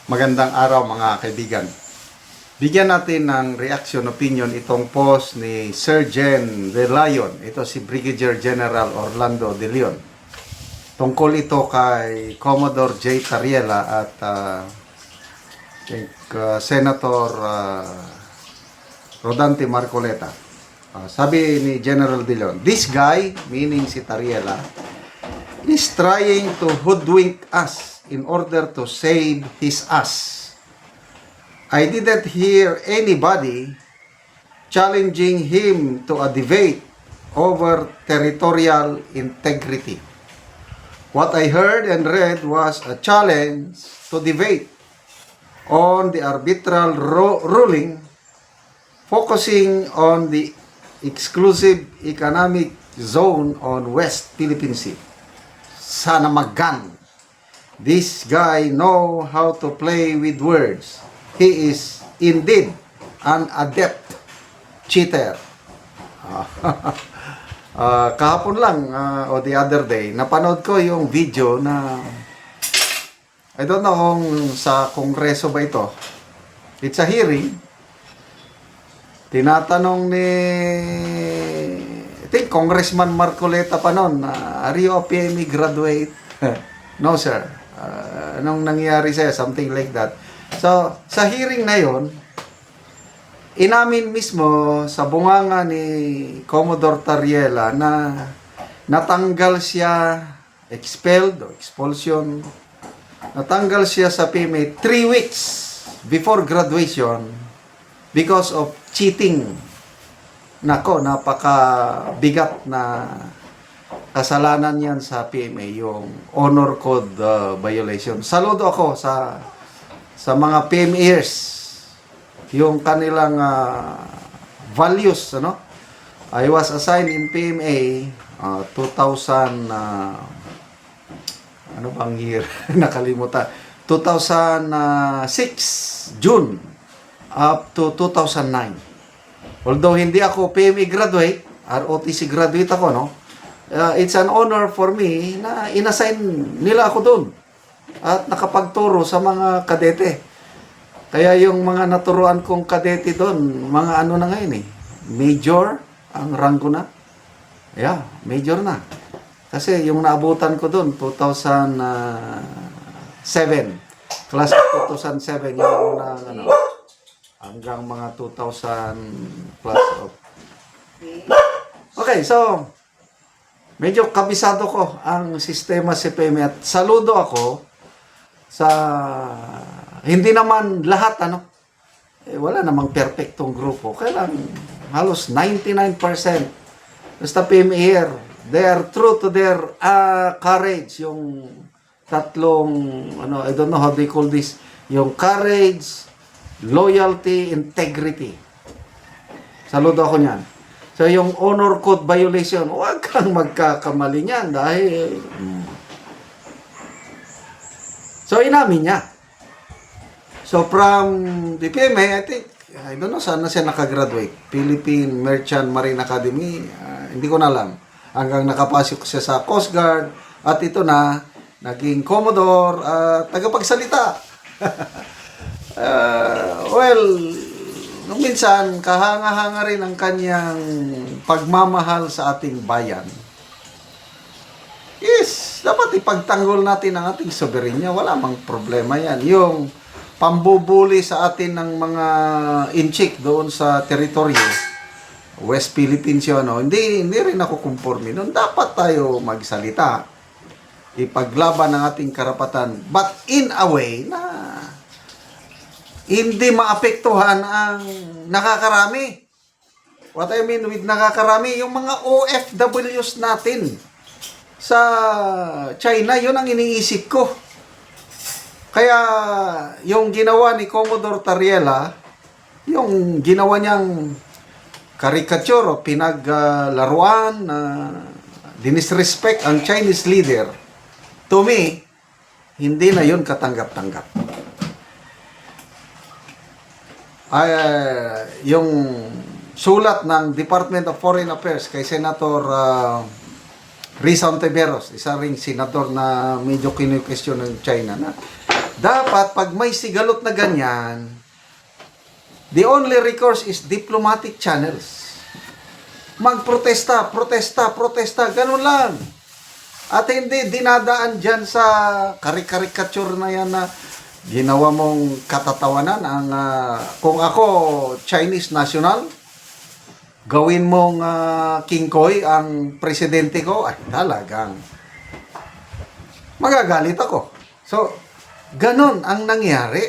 Magandang araw mga kaibigan. Bigyan natin ng reaction opinion itong post ni Sir Jen De Leon. Ito si Brigadier General Orlando De Leon. Tungkol ito kay Commodore J. Tariela at Senator Rodante Marcoleta. Sabi ni General De Leon, "This guy," meaning si Tariela, "is trying to hoodwink us in order to save his ass. I didn't hear anybody challenging him to a debate over territorial integrity. What I heard and read was a challenge to debate on the arbitral ruling focusing on the exclusive economic zone on West Philippine Sea. Sana maggan. This guy know how to play with words. He is indeed an adept cheater." Kahapon lang o the other day, napanood ko yung video na I don't know kung sa kongreso ba ito. It's a hearing. Tinatanong ni I think Congressman Marcoleta pa noon, "Are you a PME graduate?" "No, sir." Anong nangyari sa'yo? Something like that. So, sa hearing na yon, inamin mismo sa bunganga ni Commodore Tariela na natanggal siya, expelled o expulsion, natanggal siya sa PMA 3 weeks before graduation because of cheating. Nako, napakabigat na kasalanan yan sa PMA, yung honor code violation. Saludo ako sa mga PMAers, yung kanilang values, ano? I was assigned in PMA 2000 ano bang year? Nakalimutan. 2006 June up to 2009. Although hindi ako PMA graduate, ROTC graduate ako, no? It's an honor for me na inassign nila ako doon at nakapagturo sa mga kadete. Kaya yung mga naturuan kong kadete doon, mga ano na ngayon major ang rango na. Yeah, major na. Kasi yung naabutan ko doon, 2007. Class of 2007, yung unang hanggang mga 2000 plus of. Okay, so medyo kabisado ko ang sistema CPM at saludo ako sa hindi naman lahat wala namang perfectong grupo. Kailan halos 99% basta PMA here, they are true to their courage, yung tatlong I don't know how they call this, yung courage, loyalty, integrity. Saludo ako niyan. So, yung honor code violation, huwag kang magkakamali niyan dahil so, inamin niya. So, from the PMA, I don't know, saan na siya nakagraduate. Philippine Merchant Marine Academy, hindi ko na alam. Hanggang nakapasok siya sa Coast Guard, at ito na, naging Commodore, tagapagsalita. Well, nung minsan, kahanga-hanga rin ang kanyang pagmamahal sa ating bayan. Yes, dapat ipagtanggol natin ang ating soberenya. Wala mang problema yan. Yung pambubuli sa atin ng mga inchik doon sa teritoryo, West Philippines yun, hindi rin ako conforme nun. Dapat tayo magsalita, ipaglaban ang ating karapatan, but in a way na hindi maapektuhan ang nakakarami. What I mean with nakakarami, yung mga OFWs natin sa China, yun ang iniisip ko. Kaya yung ginawa ni Commodore Tariela, yung ginawa niyang caricature o pinaglaruan na dinisrespect ang Chinese leader, to me, hindi na yun katanggap-tanggap. Yung sulat ng Department of Foreign Affairs kay Senator Risa Ontiveros, isa ring senador na medyo kinu-question ng China, na Dapat, pag may sigalot na ganyan, the only recourse is diplomatic channels. Magprotesta, protesta, protesta, ganun lang. At hindi dinadaan dyan sa karikature na yan na ginawa mong katatawanan. Kung ako, Chinese national, gawin mong King Koy ang presidente ko, ay talagang magagalit ako. So, ganun ang nangyari.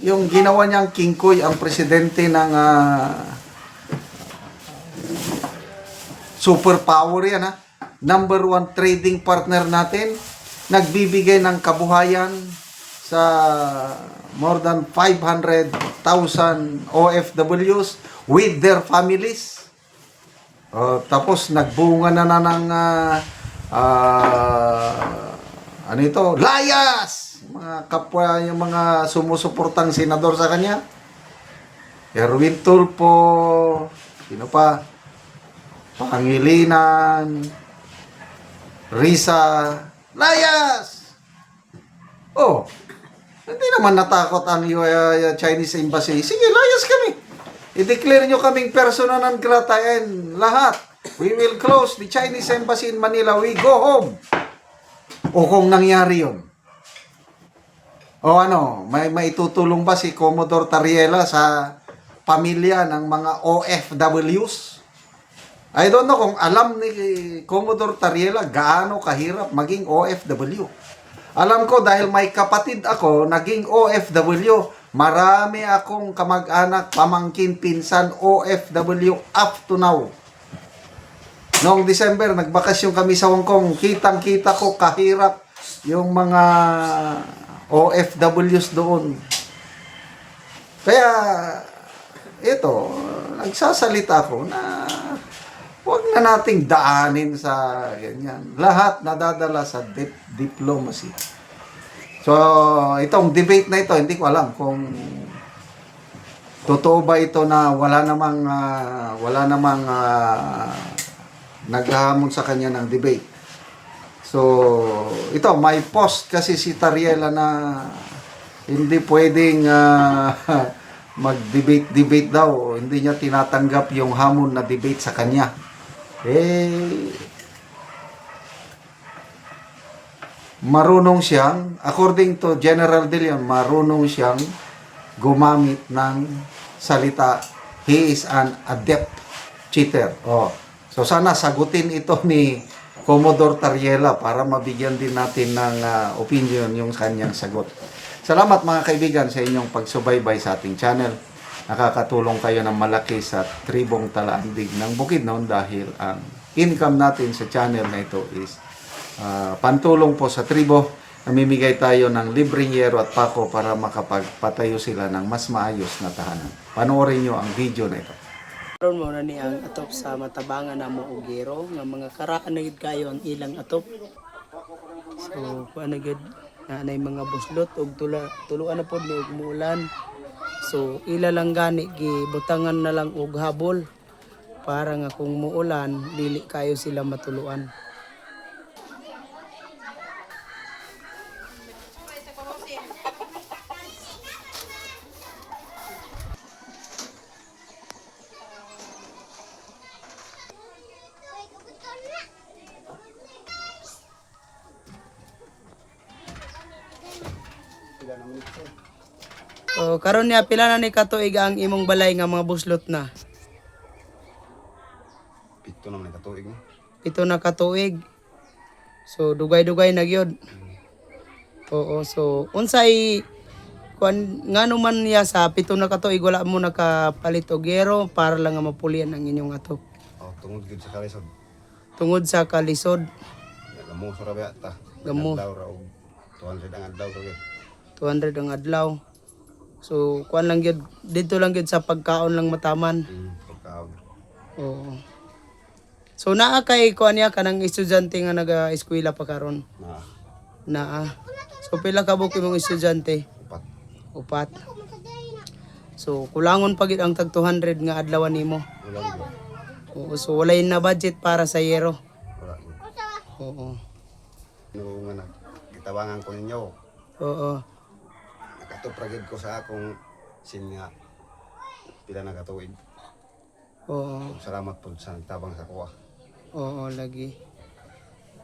Yung ginawa niyang King Koy ang presidente ng superpower yan, ha. Number 1 trading partner natin, nagbibigay ng kabuhayan sa more than 500,000 OFWs with their families. Tapos nagbunga na ng ano ito? Layas! Mga kapwa, yung mga sumusuportang senador sa kanya. Erwin Tulfo, sino pa? Pangilinan, Risa, layas! Oh, hindi naman natakot ang Chinese Embassy. Sige, layas kami. I-declare nyo kaming persona non grata and lahat. We will close the Chinese Embassy in Manila. We go home. O kung nangyari yun. O ano, may tutulong ba si Commodore Tariela sa pamilya ng mga OFWs? I don't know kung alam ni Commodore Tariela gaano kahirap maging OFW. Alam ko dahil may kapatid ako naging OFW. Marami akong kamag-anak, pamangkin, pinsan, OFW up to now. Noong December, nagbakasyon kami sa Hong Kong. Kitang-kita ko kahirap yung mga OFWs doon. Kaya, ito, nagsasalita ko na huwag na nating daanin sa ganyan. Lahat nadadala sa diplomacy. So, itong debate na ito, hindi ko alam kung totoo ba ito na wala namang naghahamon sa kanya ng debate. So, ito, may post kasi si Tariela na hindi pwedeng mag-debate daw. Hindi niya tinatanggap yung hamon na debate sa kanya. Marunong siyang, according to General De Leon, marunong siyang gumamit ng salita. He is an adept cheater. So sana sagutin ito ni Commodore Tariela para mabigyan din natin ng opinion yung kanyang sagot. Salamat mga kaibigan sa inyong pagsubaybay sa ating channel. Nakakatulong kayo ng malaki sa tribong Talaandig ng Bukidnon dahil ang income natin sa channel na ito is pantulong po sa tribo. Namimigay tayo ng libreng yero at pako para makapagpatayo sila ng mas maayos na tahanan. Panoorin nyo ang video na ito. Karon mo na ni ang atop sa matabangan na mo og gero nga mga karaan na gid kayo ang ilang atop. So kuan na gid na mga buslot og tuluan na pod ni og muulan. So ila lang gani gibutangan na lang og habol para nga kung muulan dili kayo sila matuluan. So karon niya pila na ni katuig ang imong balay nga mga buslot na? Pito naman katuig mo. Pito na katuig. So dugay-dugay na gyud. Oo, so unsay kuan ngano man niya sa pito na katuig wala mo nakapalit og gero para lang nga mapulian ang inyong atop. Tungod gid sa kalisod. Tungod sa kalisod. Gamo sa rabi ta. Gamo. Adlaw ra og 200 ang adlaw kay. 200 ang adlaw. So kuan lang gyud dito lang gyud sa pagkaon lang mataman. Pagkaon. Oo. So naa kay kuan niya kanang estudyante nga naga-eskwela pa karon. Naa. So pila ka buok imong estudyante? Upat. So kulangon pa gid ang tag 200 nga adlawan nimo. Ulang gyud. Oo, so walay na budget para sa yero. Wala. Oo. No nga gitabangan ko ninyo. Oo. Katupragid ko sa akong sinya pila na katuig. Oo. Salamat po sa tabang sa kuha. Oo, lagi.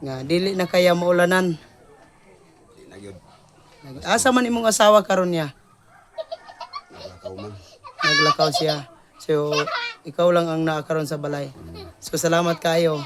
Nga dili na kaya maulanan. Di na yun. Asa man imong asawa karon niya? Naglakaw man. Naglakaw siya. So ikaw lang ang naakaron sa balay. So salamat kayo.